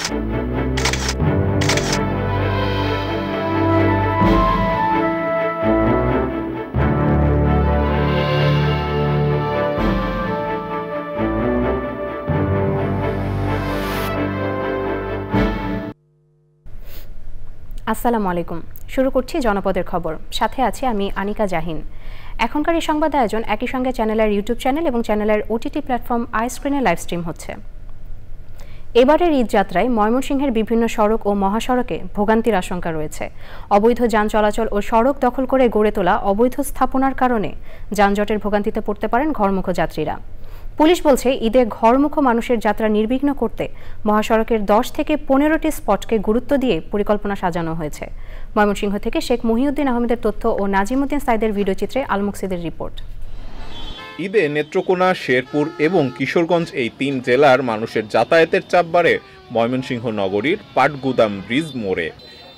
আসসালামু আলাইকুম। শুরু করছি জনপদের খবর, সাথে আছি আমি আনিকা জাহিন। এখনকার এই সংবাদ আয়োজন একই সঙ্গে চ্যানেলের ইউটিউব চ্যানেল এবং চ্যানেলের ওটিটি প্ল্যাটফর্ম আইস্ক্রিনে লাইভ স্ট্রিম হচ্ছে। এবারের ঈদ যাত্রায় ময়মনসিংহের বিভিন্ন সড়ক ও মহাসড়কে ভোগান্তির আশঙ্কা রয়েছে। অবৈধ যান চলাচল ও সড়ক দখল করে গড়ে তোলা অবৈধ স্থাপনার কারণে যানজটের ভোগান্তিতে পড়তে পারেন ঘরমুখো যাত্রীরা। পুলিশ বলছে, ঈদে ঘরমুখো মানুষের যাত্রা নির্বিঘ্ন করতে মহাসড়কের 10 থেকে 15টি স্পটকে গুরুত্ব দিয়ে পরিকল্পনা সাজানো হয়েছে। ময়মনসিংহ থেকে শেখ মহিউদ্দিন আহমেদের তথ্য ও নাজিমুদ্দিন সাইদের ভিডিওচিত্রে আলমুকসিদের রিপোর্ট। ঈদে নেত্রকোনা, শেরপুর এবং কিশোরগঞ্জ এই 3 জেলার মানুষের যাতায়াতের চাপ বাড়ে ময়মনসিংহ নগরীর পাটগুদাম ব্রিজ মোড়ে।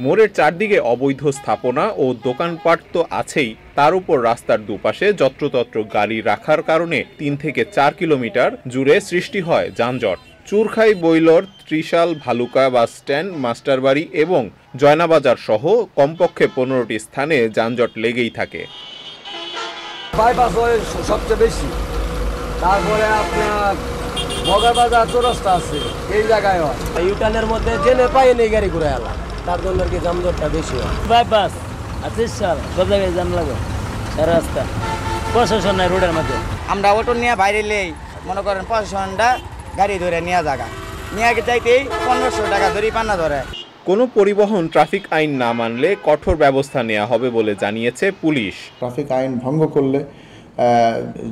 মোড়ের চারদিকে অবৈধ স্থাপনা ও দোকানপাট তো আছেই, তার উপর রাস্তার দুপাশে যত্রতত্র গাড়ি রাখার কারণে 3 থেকে 4 কিলোমিটার জুড়ে সৃষ্টি হয় যানজট। চুরখাই, বৈলর, ত্রিশাল, ভালুকা বাস স্ট্যান্ড, মাস্টারবাড়ি এবং জয়নাবাজার সহ কমপক্ষে 15টি স্থানে যানজট লেগেই থাকে। বাইপাস হয় সবচেয়ে বেশি, তারপরে আপনার মগরবাজার চৌরাস্তা আছে, এই জায়গায় হয়। ইউটার্নের মধ্যে জেনে পাই নেই গাড়ি ঘুরে এলাম, তার জন্য আর কি যানজটটা বেশি হয়। বাইপাস আছে সব জায়গায় জাম লাগে, রাস্তা প্রশাসন নাই রোডের মধ্যে। আমরা অটো নিয়ে বাইরে লেই মনে করেন প্রশাসনটা গাড়ি ধরে নিয়ে জায়গা নিয়ে চাইতেই 1500 টাকা ধরি পান্না ধরে। কোনো পরিবহন ট্রাফিক আইন না মানলে কঠোর ব্যবস্থা নেওয়া হবে বলে জানিয়েছে পুলিশ। ট্রাফিক আইন ভঙ্গ করলে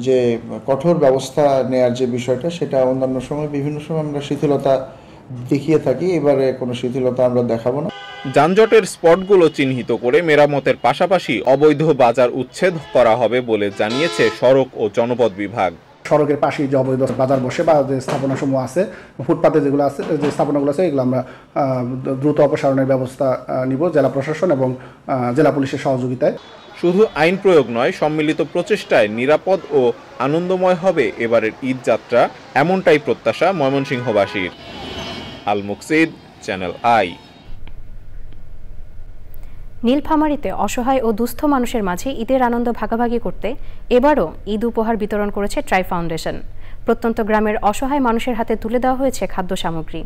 যে কঠোর ব্যবস্থা নেওয়ার যে বিষয়টা, সেটা অন্যান্য সময় বিভিন্ন সময় আমরা শিথিলতা দেখিয়ে থাকি, এবারে কোনো শিথিলতা আমরা দেখাবো না। যানজটের স্পটগুলো চিহ্নিত করে মেরামতের পাশাপাশি অবৈধ বাজার উচ্ছেদ করা হবে বলে জানিয়েছে সড়ক ও জনপথ বিভাগ। সড়কের পাশেই যে অবৈধ বাজার বসে বা যে স্থাপনাসমূহ আছে, ফুটপাতে যেগুলো আছে, যে স্থাপনাগুলো আছে, এগুলো আমরা দ্রুত অপসারণের ব্যবস্থা নিব জেলা প্রশাসন এবং জেলা পুলিশের সহযোগিতায়। শুধু আইন প্রয়োগ নয়, সম্মিলিত প্রচেষ্টায় নিরাপদ ও আনন্দময় হবে এবারের ঈদ যাত্রা, এমনটাই প্রত্যাশা ময়মনসিংহবাসীর। আল মুকসিদ, চ্যানেল আই। নীলফামারীতে অসহায় ও দুস্থ মানুষের মাঝে ঈদের আনন্দ ভাগাভাগি করতে এবারও ঈদ উপহার বিতরণ করেছে ট্রাই ফাউন্ডেশন। প্রত্যন্ত গ্রামের অসহায় মানুষের হাতে তুলে দেওয়া হয়েছে খাদ্য সামগ্রী।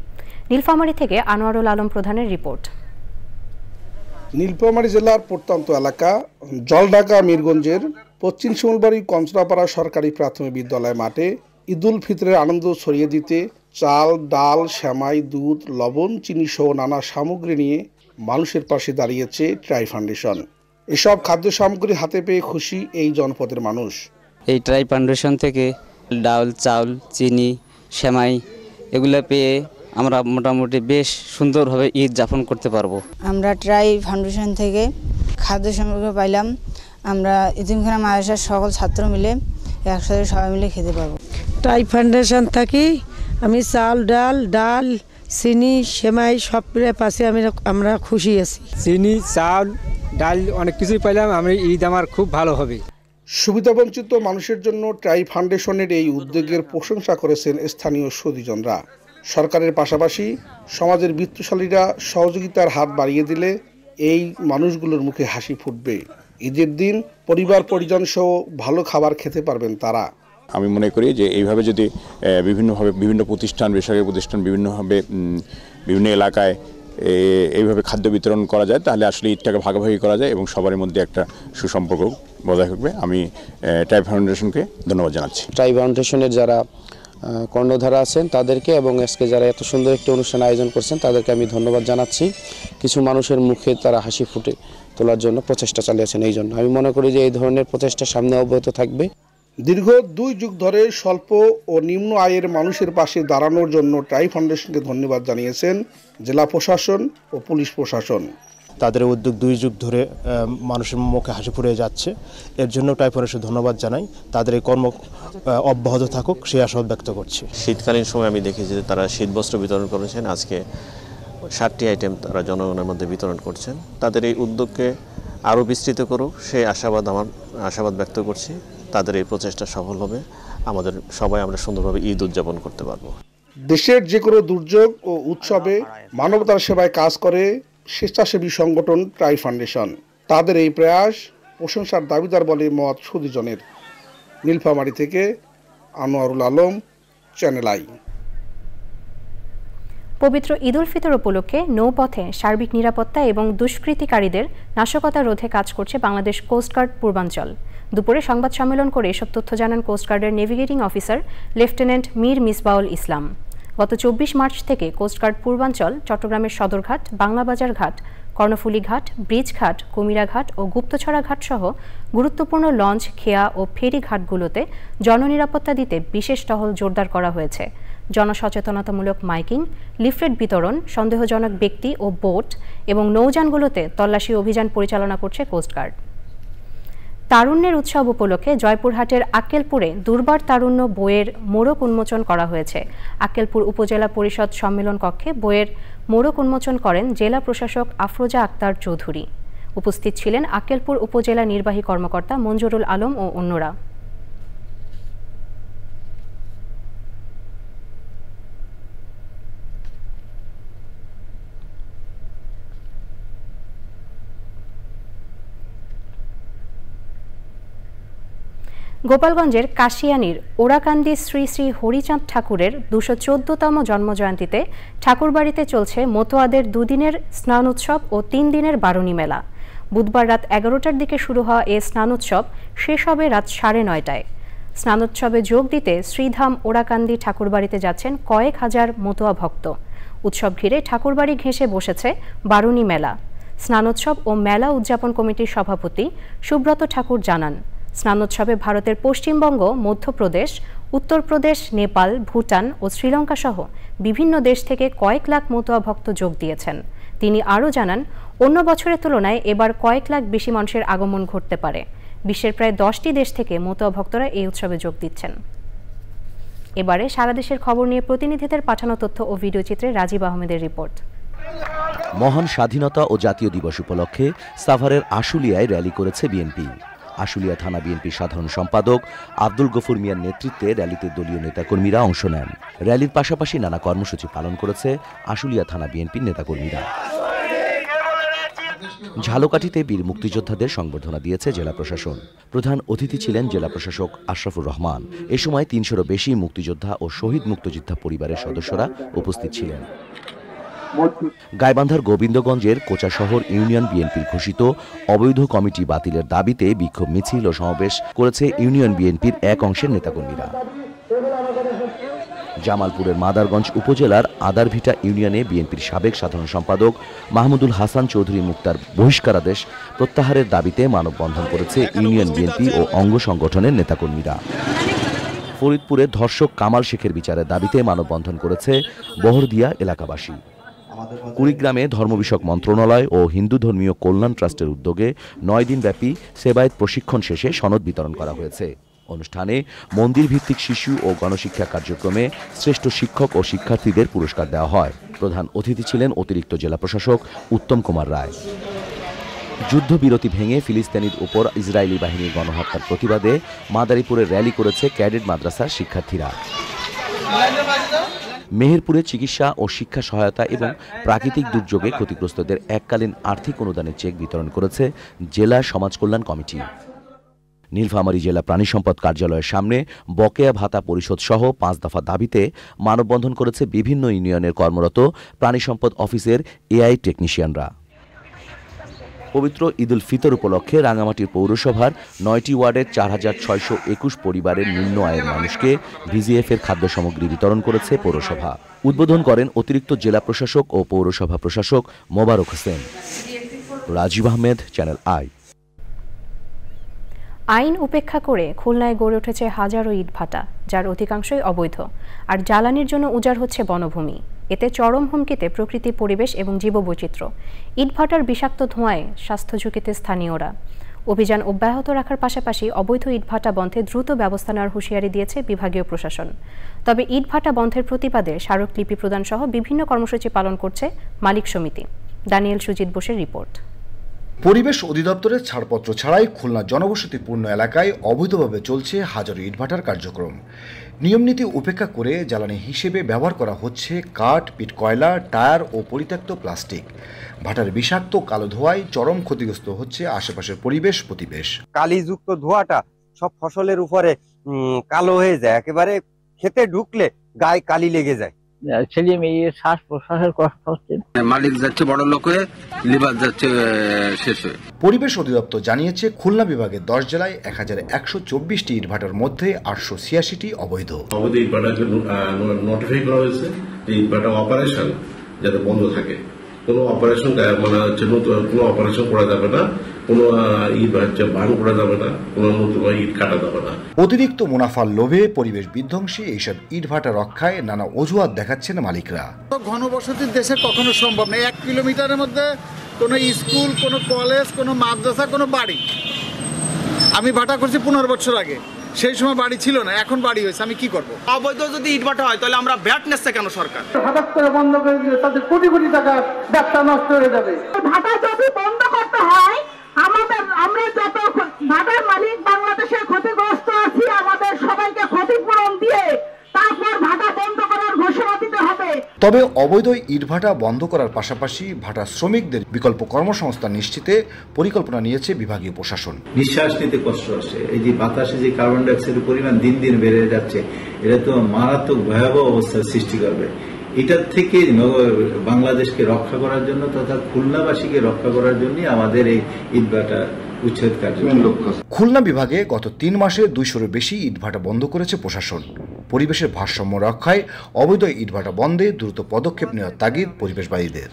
নীলফামারী থেকে আনোয়ারুল আলম প্রধানের রিপোর্ট। নীলফামারী জেলার প্রত্যন্ত এলাকা জলঢাকা মিরগঞ্জের পশ্চিম শিমুলবাড়ি কঞ্চনাপাড়া সরকারি প্রাথমিক বিদ্যালয় মাঠে ঈদুল ফিতরের আনন্দ ছড়িয়ে দিতে চাল, ডাল, সেমাই, দুধ, লবণ, চিনি সহ নানা সামগ্রী নিয়ে মানুষের পাশে দাঁড়িয়েছে ট্রাই ফাউন্ডেশন। এসব খাদ্য সামগ্রী হাতে পেয়ে খুশি এই জনপদের মানুষ। এই ট্রাই ফাউন্ডেশন থেকে ডাল, চাউল, চিনি, সেমাই এগুলো পেয়ে আমরা মোটামুটি বেশ সুন্দরভাবে ঈদ যাপন করতে পারবো। আমরা ট্রাই ফাউন্ডেশন থেকে খাদ্য সামগ্রী পাইলাম, আমরা ইতিমখানা মাদ্রাসার সকল ছাত্র মিলে একসাথে সবাই মিলে খেতে পারবো। ট্রাই ফাউন্ডেশন থাকি আমি চাল, ডাল, চিনি, সেমাই সব পাশে আমরা খুশি আছি। চিনি, চাল, ডাল অনেক কিছুই পাইলাম, আমি ঈদ আমার খুব ভালো হবে। সুবিধাবঞ্চিত মানুষের জন্য ট্রাই ফাউন্ডেশনের এই উদ্যোগের প্রশংসা করেছেন স্থানীয় সুধীজনরা। সরকারের পাশাপাশি সমাজের বিত্তশালীরা সহযোগিতার হাত বাড়িয়ে দিলে এই মানুষগুলোর মুখে হাসি ফুটবে। ঈদের দিন পরিবার পরিজন সহ ভালো খাবার খেতে পারবেন তারা। আমি মনে করি যে এইভাবে যদি বিভিন্নভাবে বিভিন্ন প্রতিষ্ঠান, বেসরকারি প্রতিষ্ঠান বিভিন্নভাবে বিভিন্ন এলাকায় এইভাবে খাদ্য বিতরণ করা যায়, তাহলে আসলে ঈদটাকে ভাগাভাগি করা যায় এবং সবার মধ্যে একটা সুসম্পর্ক বজায় থাকবে। আমি ট্রাই ফাউন্ডেশনকে ধন্যবাদ জানাচ্ছি। ট্রাই ফাউন্ডেশনের যারা কর্ণধারা আছেন তাদেরকে এবং আজকে যারা এত সুন্দর একটি অনুষ্ঠান আয়োজন করছেন তাদেরকে আমি ধন্যবাদ জানাচ্ছি। কিছু মানুষের মুখে তারা হাসি ফুটে তোলার জন্য প্রচেষ্টা চালিয়েছেন, এই জন্য আমি মনে করি যে এই ধরনের প্রচেষ্টা সামনে অব্যাহত থাকবে। দীর্ঘ 2 যুগ ধরে স্বল্প ও নিম্ন আয়ের মানুষের পাশে দাঁড়ানোর জন্য ট্রাই ফাউন্ডেশনকে ধন্যবাদ জানিয়েছেন জেলা প্রশাসন ও পুলিশ প্রশাসন। তাদের উদ্যোগ 2 যুগ ধরে মানুষের মুখে হাসি ফুটে যাচ্ছে, এর জন্য ট্রাই ফাউন্ডেশনকে ধন্যবাদ জানাই। তাদের এই কর্ম অব্যাহত থাকুক সেই আশাবাদ ব্যক্ত করছি। শীতকালীন সময় আমি দেখেছি যে তারা শীতবস্ত্র বিতরণ করেছেন, আজকে 60টি আইটেম তারা জনগণের মধ্যে বিতরণ করছেন। তাদের এই উদ্যোগকে আরও বিস্তৃত করুক সেই আশাবাদ ব্যক্ত করছি। তাদের এই প্রচেষ্টা সফল হবে, আমাদের সবাই আমরা সুন্দরভাবে ঈদ উদযাপন করতে পারবো। দেশের যে কোনো দুর্যোগ ও উৎসবে মানবতার সেবায় কাজ করে স্বেচ্ছাসেবী সংগঠন ট্রাই ফাউন্ডেশন। তাদের এই প্রয়াস প্রশংসার দাবিদার বলে মত সুধীজনের। নীলফামারী থেকে আনোয়ারুল আলম, চ্যানেল আই। পবিত্র ঈদ উল ফিতর উপলক্ষে নৌপথে সার্বিক নিরাপত্তা এবং দুষ্কৃতিকারীদের নাশকতা রোধে কাজ করছে বাংলাদেশ কোস্টগার্ড পূর্বাঞ্চল। দুপুরে সংবাদ সম্মেলন করে এসব তথ্য জানান কোস্টগার্ডের navigating officer lieutenant Mir Misbaul Islam. গত 24 মার্চ থেকে কোস্টগার্ড পূর্বাঞ্চল চট্টগ্রামের সদরঘাট, বাংলাবাজার ঘাট, কর্ণফুলী ঘাট, ব্রিজ ঘাট, কুমিরা ঘাট ও গুপ্তছড়া ঘাট সহ গুরুত্বপূর্ণ লঞ্চ, খেয়া ও ফেরি ঘাটগুলোতে জননিরাপত্তা দিতে বিশেষ টহল জোরদার করা হয়েছে। জনসচেতনতামূলক মাইকিং, লিফলেট বিতরণ, সন্দেহজনক ব্যক্তি ও বোট এবং নৌযানগুলোতে তল্লাশি অভিযান পরিচালনা করছে কোস্টগার্ড। তারুণ্যের উৎসব উপলক্ষে জয়পুরহাটের আক্কেলপুরে দুর্বার তারুণ্য বইয়ের মোড়ক উন্মোচন করা হয়েছে। আক্কেলপুর উপজেলা পরিষদ সম্মেলন কক্ষে বইয়ের মোড়ক উন্মোচন করেন জেলা প্রশাসক আফরোজা আক্তার চৌধুরী। উপস্থিত ছিলেন আক্কেলপুর উপজেলা নির্বাহী কর্মকর্তা মঞ্জুরুল আলম ও অন্যরা। গোপালগঞ্জের কাশিয়ানীর ওরাকান্দি শ্রী শ্রী হরিচাঁদ ঠাকুরের 214তম জন্মজয়ন্তীতে ঠাকুরবাড়িতে চলছে মতোয়াদের দুদিনের স্নান উৎসব ও 3 দিনের বারুণী মেলা। বুধবার রাত 11টার দিকে শুরু হওয়া এই স্নানোৎসব শেষ হবে রাত 9:30টায়। স্নানোৎসবে যোগ দিতে শ্রীধাম ওরাকান্দি ঠাকুরবাড়িতে যাচ্ছেন কয়েক হাজার মতোয়া ভক্ত। উৎসব ঘিরে ঠাকুরবাড়ি ঘেঁষে বসেছে বারুণী মেলা। স্নানোৎসব ও মেলা উদযাপন কমিটির সভাপতি সুব্রত ঠাকুর জানান, স্নানোৎসবে ভারতের পশ্চিমবঙ্গ, মধ্যপ্রদেশ, উত্তরপ্রদেশ, নেপাল, ভুটান ও শ্রীলঙ্কা সহ বিভিন্ন দেশ থেকে কয়েক লাখ মতুয়া ভক্ত যোগ দিয়েছেন। তিনি আরও জানান, অন্য বছরের তুলনায় এবার কয়েক লাখ বেশি মানুষের আগমন ঘটতে পারে। বিশ্বের প্রায় 10টি দেশ থেকে মতুয়া ভক্তরা এই উৎসবে যোগ দিচ্ছেন। এবারে সারা দেশের খবর নিয়ে প্রতিনিধিদের পাঠানো তথ্য ও ভিডিও চিত্রে রাজীব আহমেদের রিপোর্ট। মহান স্বাধীনতা ও জাতীয় দিবস উপলক্ষে সাভারের আশুলিয়ায় র্যালি করেছে বিএনপি। আশুলিয়া থানা বিএনপি সাধারণ সম্পাদক আব্দুল গফুর মিয়ার নেতৃত্বে র্যালিতে দলীয় নেতাকর্মীরা অংশ নেন। র্যালির পাশাপাশি নানা কর্মসূচি পালন করেছে আশুলিয়া থানা বিএনপির নেতাকর্মীরা। ঝালকাঠিতে বীর মুক্তিযোদ্ধাদের সংবর্ধনা দিয়েছে জেলা প্রশাসন। প্রধান অতিথি ছিলেন জেলা প্রশাসক আশরাফুর রহমান। এ সময় ৩০০রও বেশি মুক্তিযোদ্ধা ও শহীদ মুক্তিযোদ্ধা পরিবারের সদস্যরা উপস্থিত ছিলেন। গাইবান্ধার গোবিন্দগঞ্জের কোচাশহর ইউনিয়ন বিএনপির ঘোষিত অবৈধ কমিটি বাতিলের দাবিতে বিক্ষোভ মিছিল ও সমাবেশ করেছে ইউনিয়ন বিএনপির এক অংশের নেতাকর্মীরা। জামালপুরের মাদারগঞ্জ উপজেলার আদারভিটা ইউনিয়নে বিএনপির সাবেক সাধারণ সম্পাদক মাহমুদুল হাসান চৌধুরী মুক্তার বহিষ্কারাদেশ প্রত্যাহারের দাবিতে মানববন্ধন করেছে ইউনিয়ন বিএনপি ও অঙ্গ সংগঠনের নেতাকর্মীরা। ফরিদপুরে ধর্ষক কামাল শেখের বিচারের দাবিতে মানববন্ধন করেছে বহরদিয়া এলাকাবাসী। কুড়িগ্রামে ধর্ম বিষয়ক মন্ত্রণালয় ও হিন্দু ধর্মীয় কল্যাণ ট্রাস্টের উদ্যোগে 9 দিনব্যাপী সেবায়েত প্রশিক্ষণ শেষে সনদ বিতরণ করা হয়েছে। অনুষ্ঠানে মন্দির ভিত্তিক শিশু ও গণশিক্ষা কার্যক্রমে শ্রেষ্ঠ শিক্ষক ও শিক্ষার্থীদের পুরস্কার দেওয়া হয়। প্রধান অতিথি ছিলেন অতিরিক্ত জেলা প্রশাসক উত্তম কুমার রায়। যুদ্ধবিরতি ভেঙে ফিলিস্তিনির উপর ইসরায়েলি বাহিনীর গণহত্যার প্রতিবাদে মাদারীপুরে র্যালি করেছে ক্যাডেট মাদ্রাসার শিক্ষার্থীরা। মেহেরপুরে চিকিৎসা ও শিক্ষা সহায়তা এবং প্রাকৃতিক দুর্যোগে ক্ষতিগ্রস্তদের এককালীন আর্থিক অনুদানের চেক বিতরণ করেছে জেলা সমাজ কল্যাণ কমিটি। নীলফামারী জেলা প্রাণী সম্পদ কার্যালয়ের সামনে বকেয়া ভাতা পরিশোধ সহ 5 দফা দাবিতে মানববন্ধন করেছে বিভিন্ন ইউনিয়নের কর্মরত প্রাণী সম্পদ অফিসের এআই টেকনিশিয়ানরা। পবিত্র ঈদ উল ফিতর উপলক্ষে রাঙামাটির পৌরসভার 9টি ওয়ার্ডের 4621 পরিবারের নিম্ন আয়ের মানুষকে ভিজিএফের খাদ্য সামগ্রী বিতরণ করেছে পৌরসভা। উদ্বোধন করেন অতিরিক্ত জেলা প্রশাসক ও পৌরসভা প্রশাসক মোবারক হোসেন। Rajib Ahmed, channel I. আইন উপেক্ষা করে খুলনায় গড়ে উঠেছে হাজারো ইটভাটা, যার অধিকাংশই অবৈধ, আর জ্বালানির জন্য উজাড় হচ্ছে বনভূমি। এতে চরম হুমকিতে প্রকৃতি, পরিবেশ এবং জীববৈচিত্র্য। ইটভাটার বিষাক্ত ধোঁয়ায় স্বাস্থ্য ঝুঁকিতে স্থানীয়রা। অভিযান অব্যাহত রাখার পাশাপাশি অবৈধ ইটভাটা বন্ধে দ্রুত ব্যবস্থা নেওয়ার হুঁশিয়ারি দিয়েছে বিভাগীয় প্রশাসন। তবে ইটভাটা বন্ধের প্রতিবাদে স্মারকলিপি প্রদান সহ বিভিন্ন কর্মসূচি পালন করছে মালিক সমিতি। দানিয়েল সুজিত বোসের রিপোর্ট। পরিবেশ অধিদপ্তরের ছাড়পত্র ছাড়াই খুলনা জনবসতিপূর্ণ এলাকায় অবৈধভাবে চলছে হাজারো ইটভাটার কার্যক্রম। নিয়মনীতি উপেক্ষা করে জ্বালানি হিসেবে ব্যবহার করা হচ্ছে কাঠ, পিট কয়লা, টায়ার ও পরিত্যক্ত প্লাস্টিক। ভাটার বিষাক্ত কালো ধোঁয়ায় চরম ক্ষতিগ্রস্ত হচ্ছে আশেপাশের পরিবেশ প্রতিবেশ। কালিযুক্ত ধোঁয়াটা সব ফসলের উপরে কালো হয়ে যায়, একেবারে খেতে ঢুকলে গায়ে কালি লেগে যায়। ছেলে মেয়ে শ্বাস প্রশ্বাসের কষ্ট হচ্ছে, মালিক যাচ্ছে বড় লোক হয়ে, লিভার যাচ্ছে শেষ হয়ে। পরিবেশ অধিদপ্তর জানিয়েছে খুলনা বিভাগের 10 জেলায় 1124টি ইটভাটার মধ্যে 886টি অবৈধ। অবৈধ ইটভাটাকে নোটিফাই করা হয়েছে যে ইটভাটা অপারেশন যাতে বন্ধ থাকে, কোনো অপারেশন মানে হচ্ছে নতুন কোনো অপারেশন করা যাবে না, কোনো ইট বান করা যাবে না, কোনো নতুন ইট কাটা যাবে না। অতিরিক্ত মুনাফার লোভে পরিবেশ বিধ্বংসী এইসব ইটভাটা রক্ষায় নানা অজুহাত দেখাচ্ছেন মালিকরা। ঘনবসতির দেশে কখনো সম্ভব নেই 1 কিলোমিটারের মধ্যে কোনো স্কুল, কোনো কলেজ, কোনো মাদ্রাসা, কোনো বাড়ি। আমি ভাটা করছি 15 বছর আগে, সেই সময় বাড়ি ছিল না, এখন বাড়ি হয়েছে। আমি কি করব? অবৈধ যদি ইটভাটা হয় তাহলে আমরা ভ্যাট নিচ্ছে কেন সরকার? হঠাৎ করে বন্ধ করে দিলে তাদের কোটি কোটি টাকা ব্যবসা নষ্ট হয়ে যাবে। ভাটা যদি বন্ধ করতে হয়, আমরা যত ভাটার মালিক বাংলাদেশের ক্ষতিগ্রস্ত আছি, আমাদের সবাইকে ক্ষতিপূরণ দিয়ে তারপর ভাটা বন্ধ করার ঘোষণা দিতে হবে। তবে অবৈধ ইটভাটা বন্ধ করার পাশাপাশি ভাটা শ্রমিকদের বিকল্প কর্মসংস্থান নিশ্চিতে পরিকল্পনা নিয়েছে বিভাগীয় প্রশাসন। নিঃশ্বাস নিতে কষ্ট হচ্ছে, এই যে বাতাসে যে কার্বন ডাইঅক্সাইডের পরিমাণ দিন দিন বেড়ে যাচ্ছে, এটা তো মারাত্মক ভয়াবহ অবস্থার সৃষ্টি করবে। এটার থেকে বাংলাদেশকে রক্ষা করার জন্য তথা খুলনাবাসীকে রক্ষা করার জন্য আমাদের এই ইটভাটা উচ্ছেদ কার্যক্রম। খুলনা বিভাগে গত 3 মাসে 200-এর বেশি ইটভাটা বন্ধ করেছে প্রশাসন। পরিবেশের ভারসাম্য রক্ষায় অবৈধ ইটভাটা বন্ধে দ্রুত পদক্ষেপ নেওয়ার তাগিদ পরিবেশবাদীদের।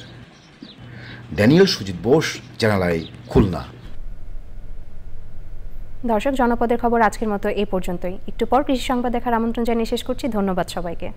Daniel Sujit Bose, channel I, Khulna. দর্শক, জনপদের খবর আজকের মতো এই পর্যন্তই। একটু পর কৃষি সংবাদ দেখার আমন্ত্রণ জানিয়ে শেষ করছি। ধন্যবাদ সবাইকে।